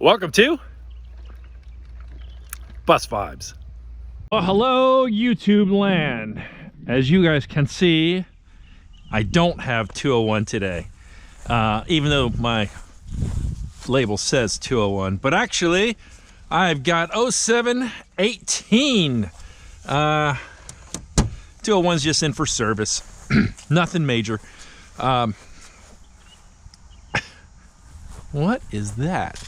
Welcome to Bus Vibes. Well, hello YouTube land. As you guys can see, I don't have 201 today, even though my label says 201, but actually I've got 0718. 201's just in for service. Nothing major. What is that?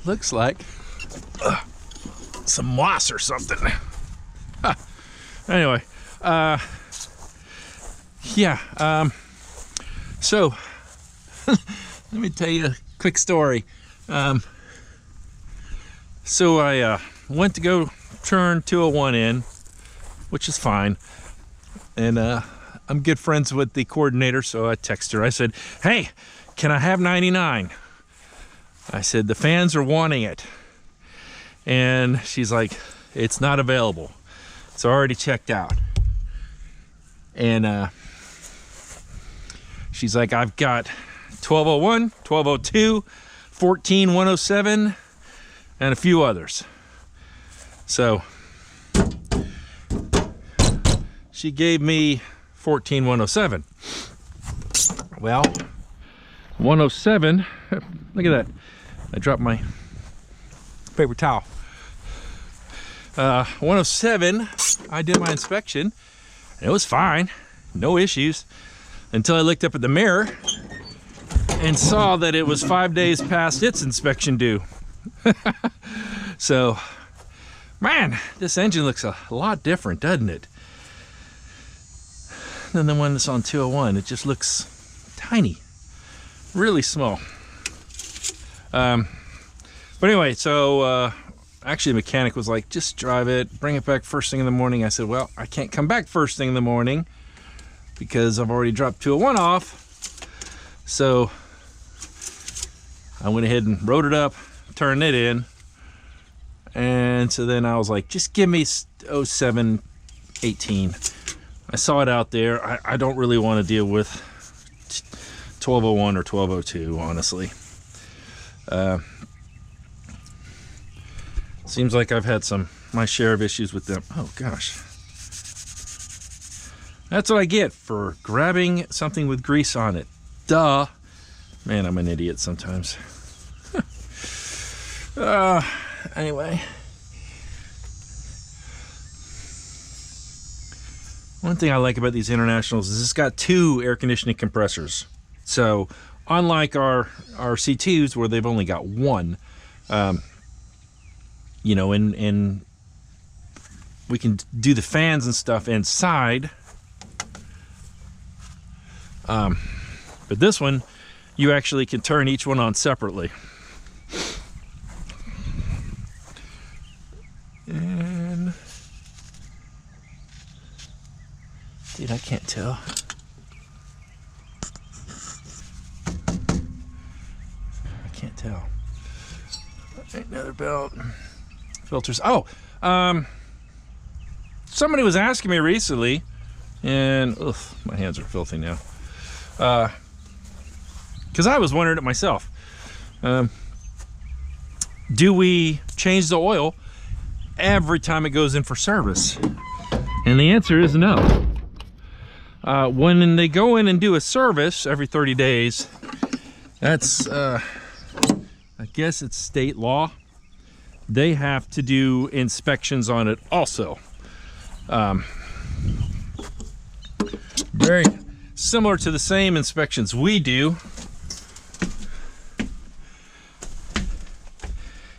Looks like some moss or something. Anyway, so let me tell you a quick story. So I went to go turn 201 in, which is fine, and I'm good friends with the coordinator, so I texted her. I said, hey, can I have 99? I said, the fans are wanting it. And she's like, it's not available. It's already checked out. And she's like, I've got 1201, 1202, 14107, and a few others. So she gave me 14107. Well, 107, look at that. I dropped my paper towel. 107, I did my inspection, and it was fine, no issues, until I looked up at the mirror and saw that it was 5 days past its inspection due. So, man, this engine looks a lot different, doesn't it? Than the one that's on 201. It just looks tiny, really small. But anyway, so actually the mechanic was like, just drive it, bring it back first thing in the morning. I said, well, I can't come back first thing in the morning because I've already dropped 201 off. So I went ahead and wrote it up, turned it in. And so then I was like, just give me 0718. I saw it out there. I don't really want to deal with 1201 or 1202, honestly. Seems like I've had my share of issues with them. Oh gosh. That's what I get for grabbing something with grease on it. Duh. Man, I'm an idiot sometimes. Anyway. One thing I like about these Internationals is it's got 2 air conditioning compressors. So unlike our C2s where they've only got 1, you know, and we can do the fans and stuff inside. But this one, you actually can turn each one on separately. And dude, I can't tell. I can't tell. Another belt. Filters. Oh, somebody was asking me recently, and ugh, my hands are filthy now. Because I was wondering it myself. Do we change the oil every time it goes in for service? And the answer is no. When they go in and do a service every 30 days, that's, I guess it's state law. They have to do inspections on it also. Very similar to the same inspections we do.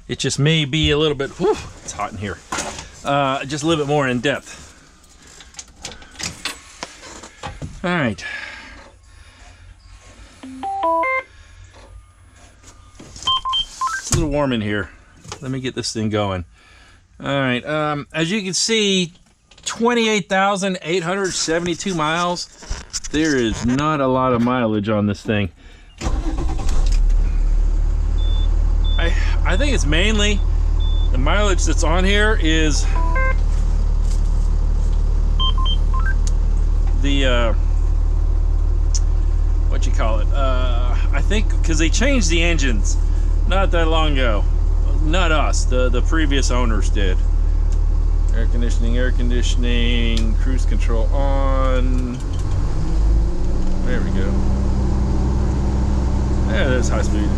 It just may be a little bit, whew, it's hot in here. Just a little bit more in depth. All right. It's a little warm in here. Let me get this thing going. All right. As you can see, 28,872 miles. There is not a lot of mileage on this thing. I think it's mainly the mileage that's on here is the what you call it? I think because they changed the engines not that long ago. Not us, the previous owners did. Air conditioning, cruise control on. There we go. Yeah, there's high speed.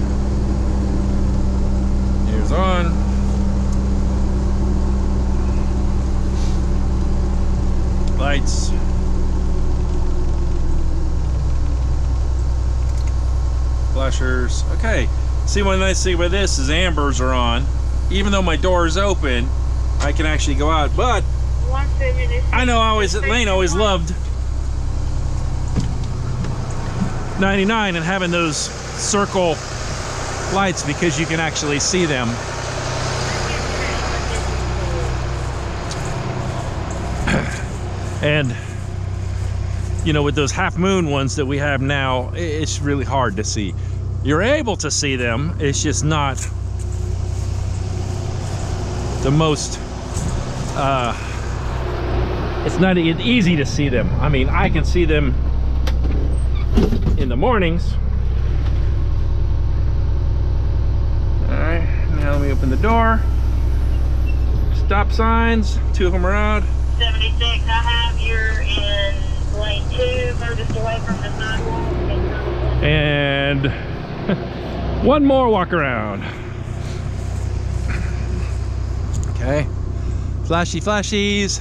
Here's on. Lights. Flashers. Okay. See, one nice thing about this is ambers are on. Even though my door is open, I can actually go out. But I know Lane always loved 99 and having those circle lights because you can actually see them. And you know, with those half moon ones that we have now, it's really hard to see. You're able to see them, it's just not the most it's not easy to see them. I mean, I can see them in the mornings. All right, now let me open the door. Stop signs, 2 of them are out. 76, I have you're in lane 2, furthest away from the sidewalk. And one more walk around. Okay, flashies.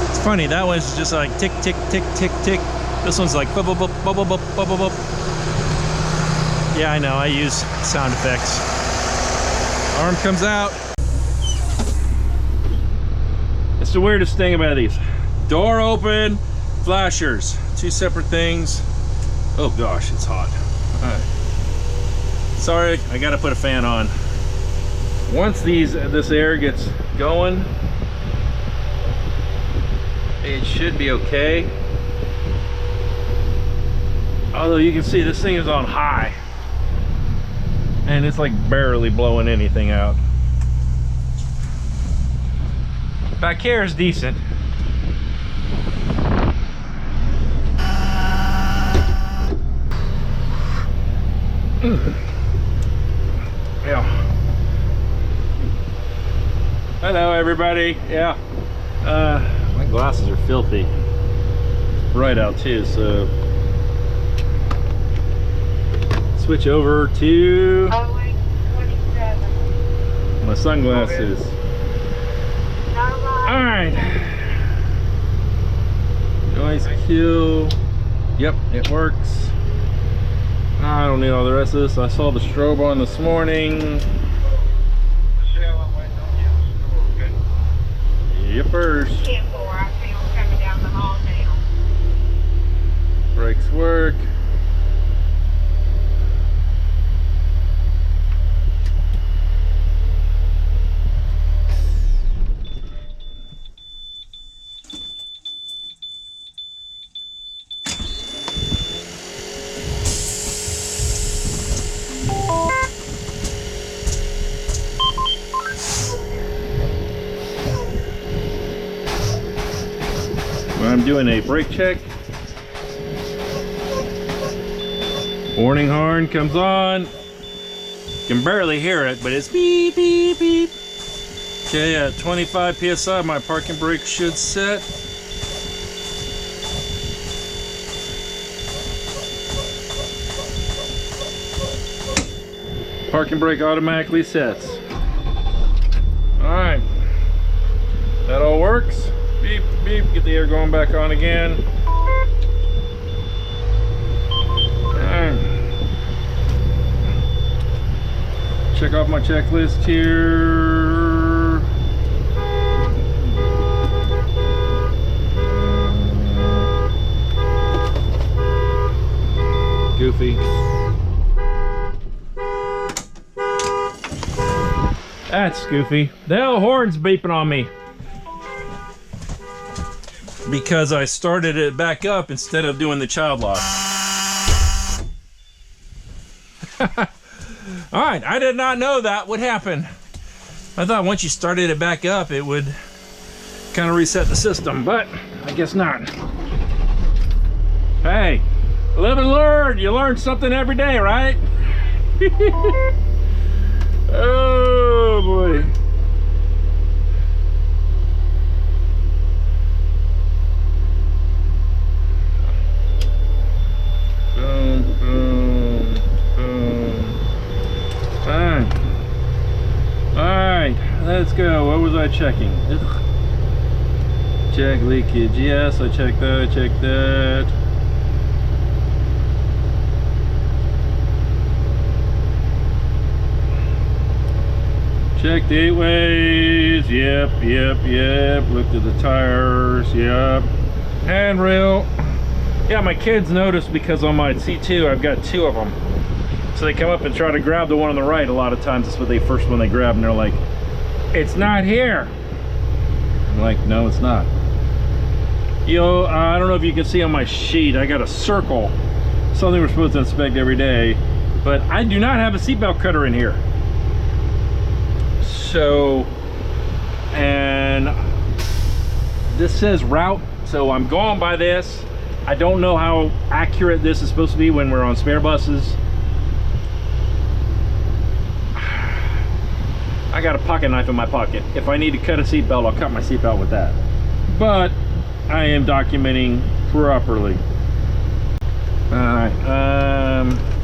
It's funny, that one's just like tick, tick, tick, tick, tick. This one's like bub, bub, bub, bub, bub, bub, bub, bub. Yeah, I know, I use sound effects. Arm comes out. It's the weirdest thing about these. Door open, flashers. 2 separate things. Oh gosh, it's hot. All right. Sorry, I gotta put a fan on. Once this air gets going, it should be okay. Although you can see this thing is on high. And it's like barely blowing anything out. Back here is decent. Yeah. Hello everybody. Yeah. My glasses are filthy. It's bright out too, so switch over to my sunglasses. All right. Noise kill. Yep, it works. I don't need all the rest of this. I saw the strobe on this morning. Yippers. Brakes work. I'm doing a brake check. Warning horn comes on. Can barely hear it, but it's beep, beep, beep. Okay, at 25 psi, my parking brake should set. Parking brake automatically sets. All right, that all works. Beep, beep, get the air going back on again. Alright. Check off my checklist here. Goofy. That's goofy. The hell horn's beeping on me. Because I started it back up instead of doing the child lock. All right, I did not know that would happen. I thought once you started it back up, it would kind of reset the system, but I guess not. Hey, live and learn. You learn something every day, right? Oh boy. Boom, boom, boom. Fine. Alright, let's go. What was I checking? Ugh. Check leakage. Yes, I checked that. I checked that. Check the 8 ways. Yep. Looked at the tires. Yep. Handrail. Yeah, my kids noticed because on my C2 I've got 2 of them. So they come up and try to grab the one on the right. A lot of times that's what they first one they grab, and they're like, "It's not here." I'm like, "No, it's not." I don't know if you can see on my sheet, I got a circle, something we're supposed to inspect every day, but I do not have a seatbelt cutter in here. So, and this says route, so I'm going by this. I don't know how accurate this is supposed to be when we're on spare buses. I got a pocket knife in my pocket. If I need to cut a seatbelt, I'll cut my seatbelt with that. But I am documenting properly. Alright,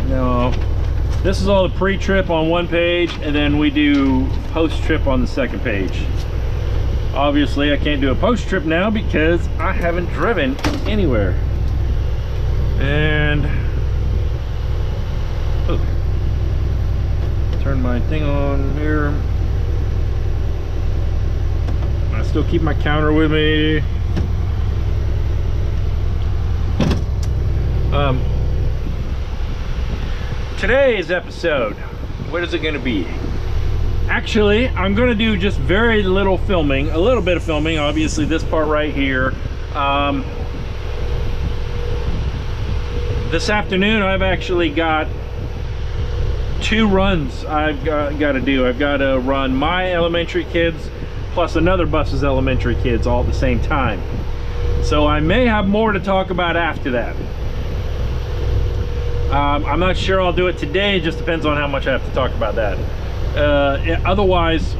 no. This is all the pre-trip on one page, and then we do post-trip on the second page. Obviously, I can't do a post-trip now because I haven't driven anywhere. And turn my thing on here. I still keep my counter with me. Today's episode, what is it going to be? Actually, I'm going to do just very little filming, a little bit of filming, obviously this part right here. This afternoon I've actually got 2 runs I've got to do. I've got to run my elementary kids plus another bus's elementary kids all at the same time. So I may have more to talk about after that. I'm not sure I'll do it today. It just depends on how much I have to talk about that. Otherwise,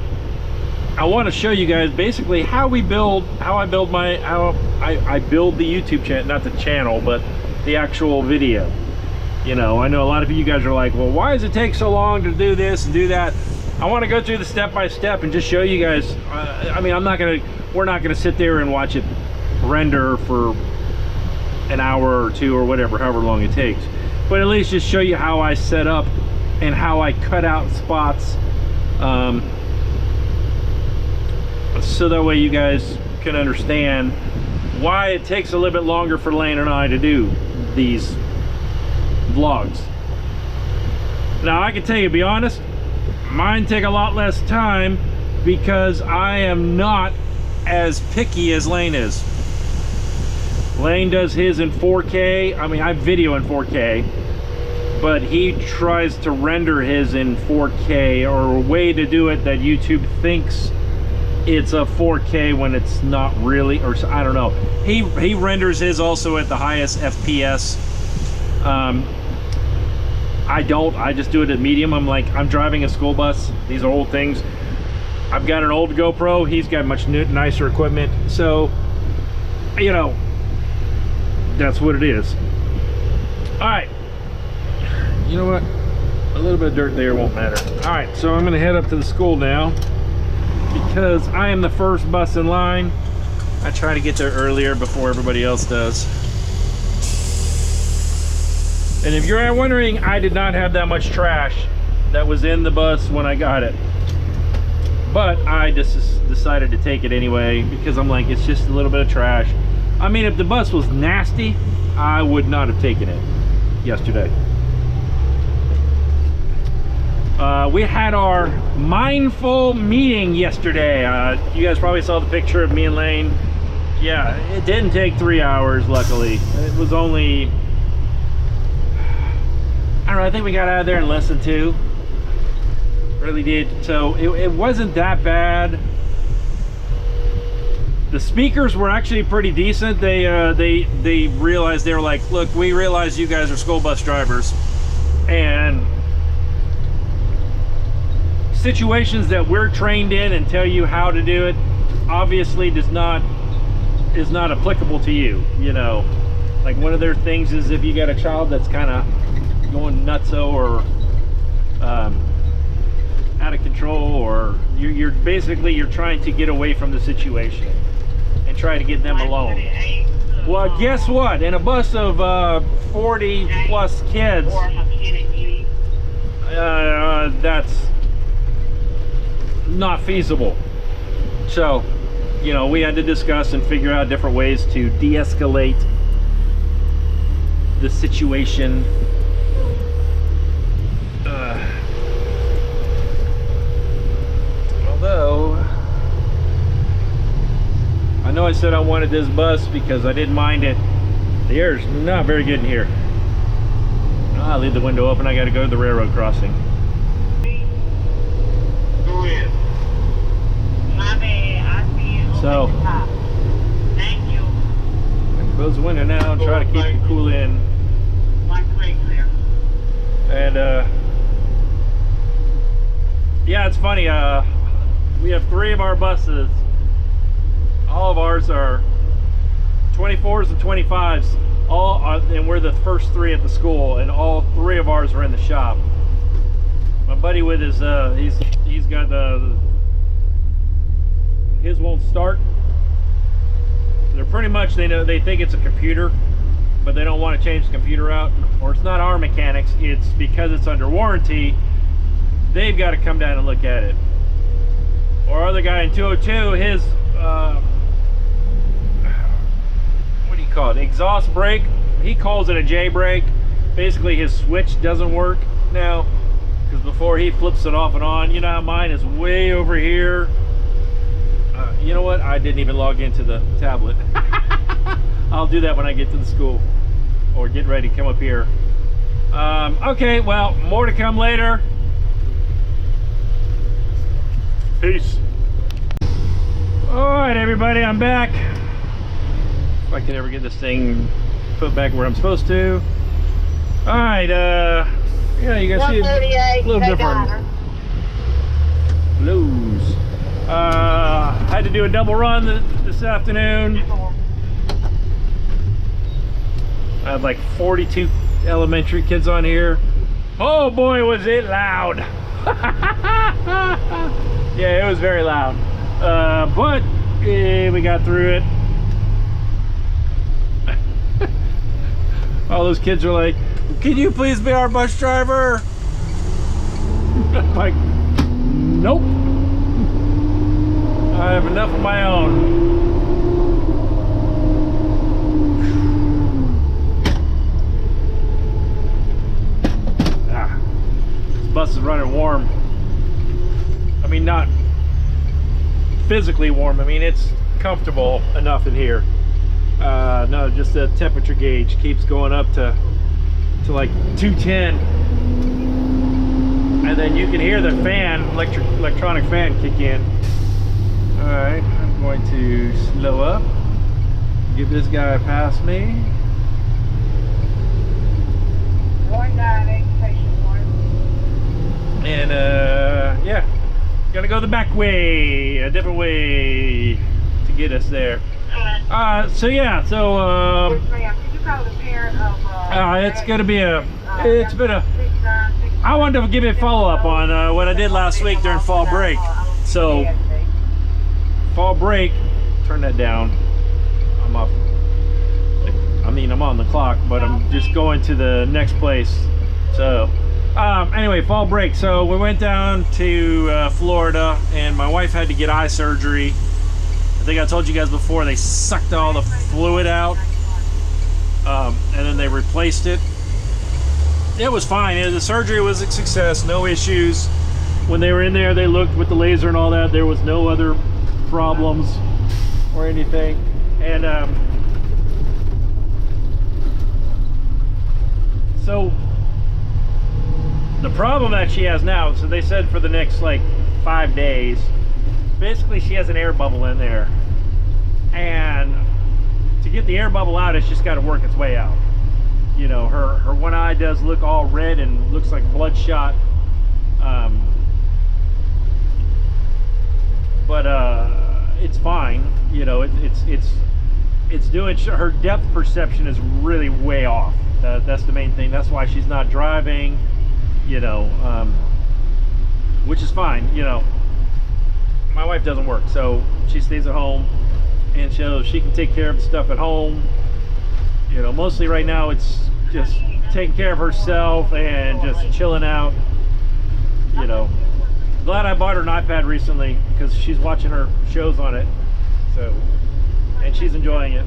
I want to show you guys basically how I build the YouTube channel, not the channel, but the actual video. You know, I know a lot of you guys are like, well, why does it take so long to do this and do that? I want to go through the step by step and just show you guys. I mean, we're not gonna sit there and watch it render for an hour or 2 or whatever, however long it takes. But at least just show you how I set up and how I cut out spots, so that way you guys can understand why it takes a little bit longer for Lane and I to do these vlogs. Now I can tell you, to be honest, mine take a lot less time because I am not as picky as Lane is. Lane does his in 4K. I mean, I video in 4K, but he tries to render his in 4K, or a way to do it that YouTube thinks it's a 4K when it's not really, or I don't know. He renders his also at the highest FPS. I don't. I just do it at medium. I'm driving a school bus. These are old things. I've got an old GoPro. He's got much nicer equipment. So, you know, that's what it is. All right. You know what? A little bit of dirt there won't matter. All right. So I'm going to head up to the school now because I am the first bus in line. I try to get there earlier before everybody else does. And if you're wondering, I did not have that much trash that was in the bus when I got it. But I just decided to take it anyway because I'm like, it's just a little bit of trash. I mean, if the bus was nasty, I would not have taken it yesterday. We had our mindful meeting yesterday. You guys probably saw the picture of me and Lane. Yeah, it didn't take 3 hours, luckily. It was only, I don't know, I think we got out of there in less than 2. really did. So it wasn't that bad. The speakers were actually pretty decent. They realized, they were like, look, we realize you guys are school bus drivers, and situations that we're trained in and tell you how to do it obviously is not applicable to you. You know, like one of their things is if you got a child that's kind of going nutso or out of control, or you're basically trying to get away from the situation and try to get them alone. Well, guess what? In a bus of 40 plus kids, that's not feasible. So, you know, we had to discuss and figure out different ways to de-escalate the situation. Although I know I said I wanted this bus because I didn't mind it. The air is not very good in here. I'll leave the window open. I got to go to the railroad crossing. So, thank you. I can close the window now and try to keep the cool in. And yeah, it's funny. We have 3 of our buses. All of ours are 24s and 25s. And we're the first 3 at the school, and all 3 of ours are in the shop. My buddy with his, he's got his won't start. They're pretty much, they think it's a computer, but they don't want to change the computer out. Or it's not our mechanics, it's because it's under warranty. They've got to come down and look at it. Or other guy in 202, his what do you call it? Exhaust brake. He calls it a J brake. Basically, his switch doesn't work now, because before he flips it off and on. You know how mine is way over here. You know what? I didn't even log into the tablet. I'll do that when I get to the school or get ready to come up here. Okay, well, more to come later. Peace. All right, everybody, I'm back. If I can ever get this thing put back where I'm supposed to. All right, yeah, you guys see a little different lows. Had to do a double run this afternoon. I had like 42 elementary kids on here. Oh boy, was it loud. Yeah, it was very loud. But we got through it. All those kids are like, can you please be our bus driver? I'm like, nope. I have enough of my own. This bus is running warm. I mean, not physically warm. I mean, it's comfortable enough in here. No, just the temperature gauge keeps going up to like 210. And then you can hear the fan, electronic fan kick in. All right, I'm going to slow up, give this guy past me. 198, station 1. And yeah, gonna go the back way, a different way to get us there. So yeah, so it's gonna be it's been a, I wanted to give you a follow-up on what I did last week during fall break. So fall break, turn that down. I'm up. I mean, I'm on the clock, but I'm just going to the next place. So anyway, fall break. So we went down to Florida, and my wife had to get eye surgery. I think I told you guys before, they sucked all the fluid out, and then they replaced it. It was fine. The surgery was a success, no issues. When they were in there, they looked with the laser and all that. There was no other problems or anything. And so The problem that she has now, so they said for the next like 5 days, basically she has an air bubble in there, and to get the air bubble out, it's just got to work its way out. You know, her one eye does look all red and looks like bloodshot, but it's fine. You know, it's doing, her depth perception is really way off. That's the main thing. That's why she's not driving, you know, which is fine. You know, my wife doesn't work, so she stays at home, and so she can take care of the stuff at home. You know, mostly right now it's just taking care of herself and just chilling out. You know, glad I bought her an iPad recently because she's watching her shows on it, so, and she's enjoying it.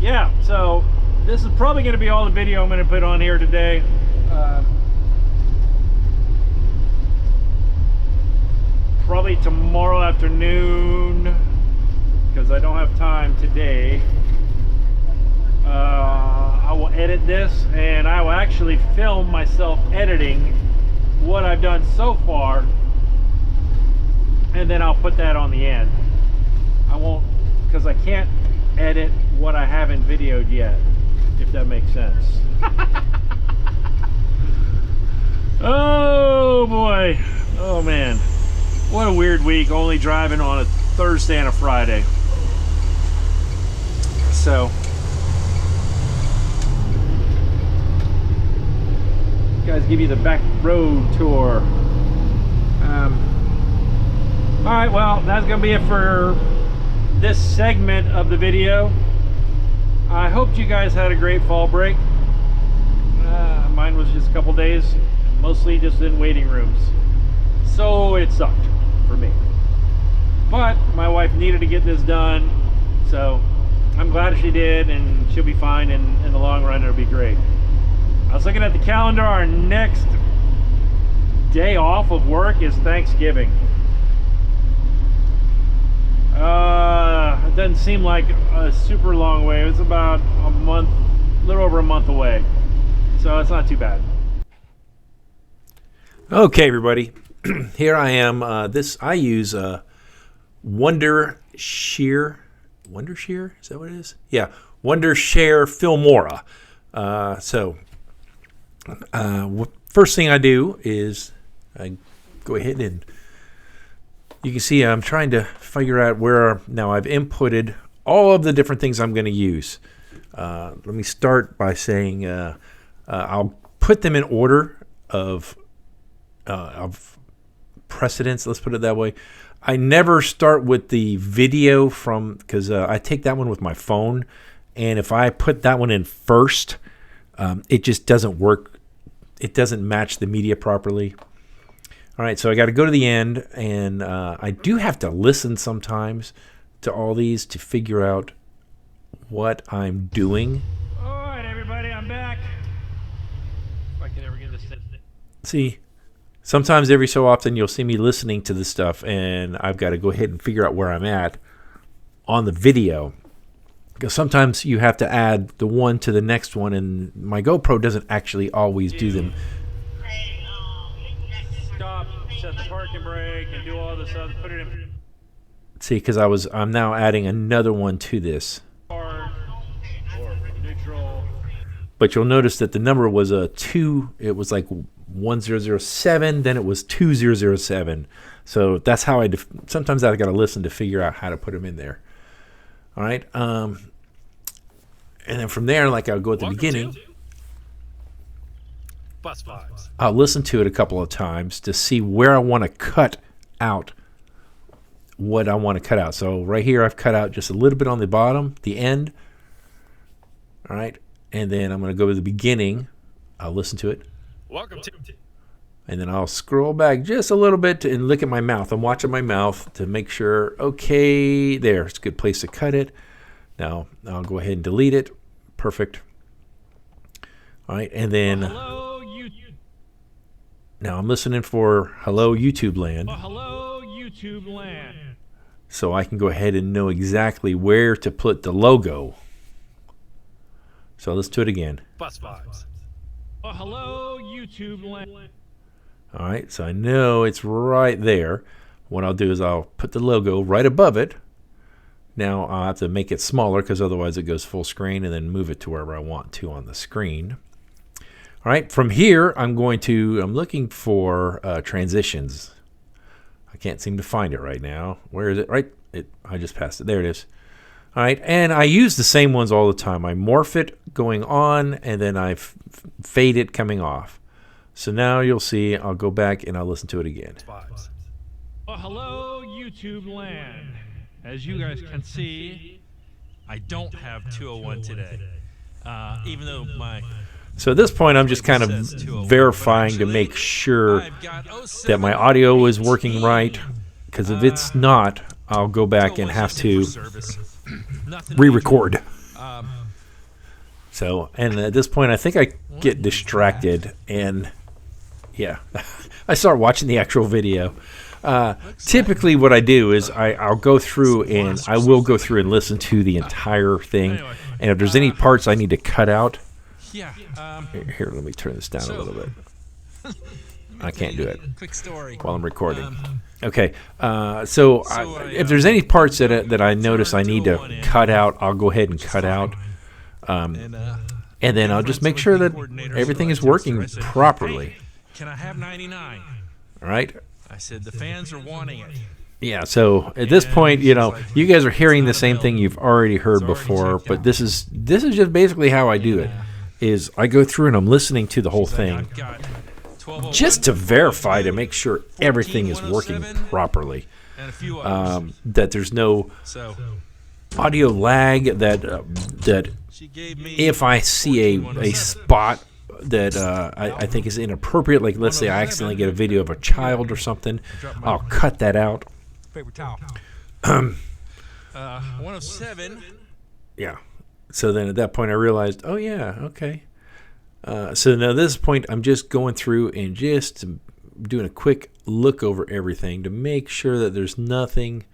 Yeah, so this is probably going to be all the video I'm going to put on here today. Probably tomorrow afternoon, because I don't have time today. I will edit this, and I will actually film myself editing what I've done so far, and then I'll put that on the end. I won't, because I can't edit what I haven't videoed yet, if that makes sense. Oh boy, oh man, what a weird week, only driving on a Thursday and a Friday. So guys, give you the back road tour. All right, well, that's gonna be it for this segment of the video. I hope you guys had a great fall break. Mine was just a couple days, mostly just in waiting rooms, so it sucked for me, but my wife needed to get this done, so I'm glad she did, and she'll be fine, and in the long run it'll be great. I was looking at the calendar. Our next day off of work is Thanksgiving. It doesn't seem like a super long way. It's about a month, a little over a month away, so it's not too bad. Okay, everybody, here I am. I use Wondershare. Wondershare, is that what it is? Yeah, Wondershare Filmora. First thing I do is I go ahead and you can see I'm trying to figure out where, now I've inputted all of the different things I'm going to use. Let me start by saying I'll put them in order of precedence, let's put it that way. I never start with the video because I take that one with my phone, and if I put that one in first, it just doesn't work. It doesn't match the media properly. All right, so I got to go to the end, and I do have to listen sometimes to all these to figure out what I'm doing. All right, everybody, I'm back. If I can ever get this. See, sometimes every so often you'll see me listening to this stuff, and I've got to go ahead and figure out where I'm at on the video. Because sometimes you have to add the one to the next one, and my GoPro doesn't actually always do them. Stop, set the parking brake, and do all this stuff. Put it in. See, because I'm now adding another one to this. Or neutral. But you'll notice that the number was a 2. It was like 1007. Then it was 2007. So that's how sometimes I've got to listen to figure out how to put them in there. All right. And then from there, like I'll go at the beginning. Bus vibes. I'll listen to it a couple of times to see where I want to cut out what I want to cut out. So right here, I've cut out just a little bit on the bottom, the end. All right. And then I'm going to go to the beginning. I'll listen to it. Welcome to. And then I'll scroll back just a little bit and look at my mouth. I'm watching my mouth to make sure, okay, there. It's a good place to cut it. Now, I'll go ahead and delete it. Perfect. All right, and then Hello, YouTube. now I'm listening for Hello, YouTube Land. Hello, YouTube land. So I can go ahead and know exactly where to put the logo. So let's do it again. Bus vibes. Oh, hello, YouTube land. All right, so I know it's right there. What I'll do is I'll put the logo right above it. Now I'll have to make it smaller because otherwise it goes full screen, and then move it to wherever I want to on the screen. All right, from here I'm looking for transitions. I can't seem to find it right now. Where is it? I just passed it. There it is. All right, and I use the same ones all the time. I morph it going on, and then I fade it coming off. So now you'll see, I'll go back and I'll listen to it again. Oh, hello, YouTube land. As you guys can see, I don't have 201 today. Even though So at this point, I'm just kind of verifying to make sure that my audio is working right. Because if it's not, I'll go back and have to re-record. So, and at this point, I think I get distracted, and yeah, I start watching the actual video. Typically what I do is I'll go through and I will go through and listen to the entire thing. And if there's any parts I need to cut out, here, let me turn this down a little bit. I can't do it while I'm recording. Okay, so if there's any parts that I notice I need to cut out, I'll go ahead and cut out. And then I'll just make sure that everything is working properly. Can I have 99? All right. I said the fans are wanting it. Yeah, so at this point, you guys are hearing the same thing you've already heard before, but this is just basically how I do it. Is I go through and I'm listening to the whole thing just to verify, to make sure everything is working properly. That there's no audio lag, that if I see a spot that I think is inappropriate, like let's say I accidentally get a video of a child or something, I'll cut that out. Paper towel. 107. Yeah. So then at that point I realized, oh yeah, okay. So now at this point I'm just going through and just doing a quick look over everything to make sure that there's nothing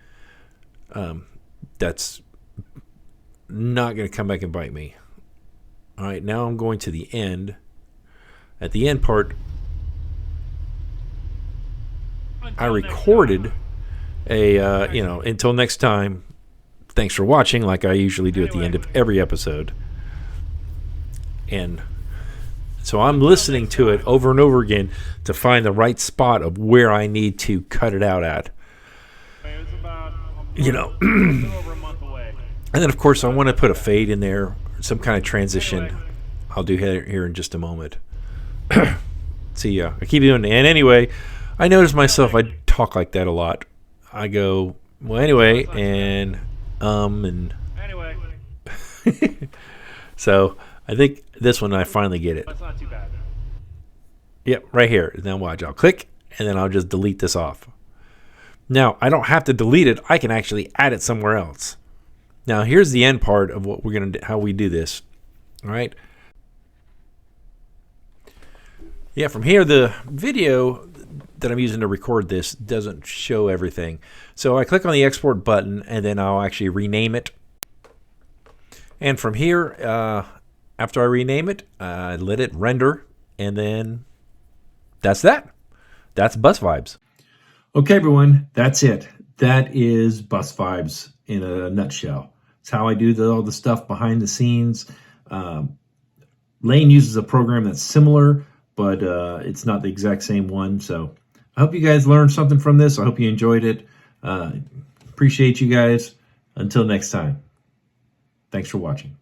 that's not going to come back and bite me. All right, now I'm going to the end. At the end part, I recorded until next time. Thanks for watching, like I usually do at the end of every episode. And so I'm listening to it over and over again to find the right spot of where I need to cut it out at. And then of course I want to put a fade in there, some kind of transition. I'll do here in just a moment. See, I keep doing it. And anyway, I notice myself, I talk like that a lot. I go, well, anyway, and Anyway. So I think this one I finally get it. That's not too bad. Yep, right here. Now watch, I'll click, and then I'll just delete this off. Now, I don't have to delete it. I can actually add it somewhere else. Now, here's the end part of what we're going to do, how we do this. All right. Yeah, from here, the video that I'm using to record this doesn't show everything. So I click on the export button, and then I'll actually rename it. And from here, after I rename it, I let it render, and then that's that. That's Bus Vibes. Okay, everyone, that's it. That is Bus Vibes in a nutshell. It's how I do all the stuff behind the scenes. Lane uses a program that's similar, but it's not the exact same one. So I hope you guys learned something from this. I hope you enjoyed it. Appreciate you guys. Until next time. Thanks for watching.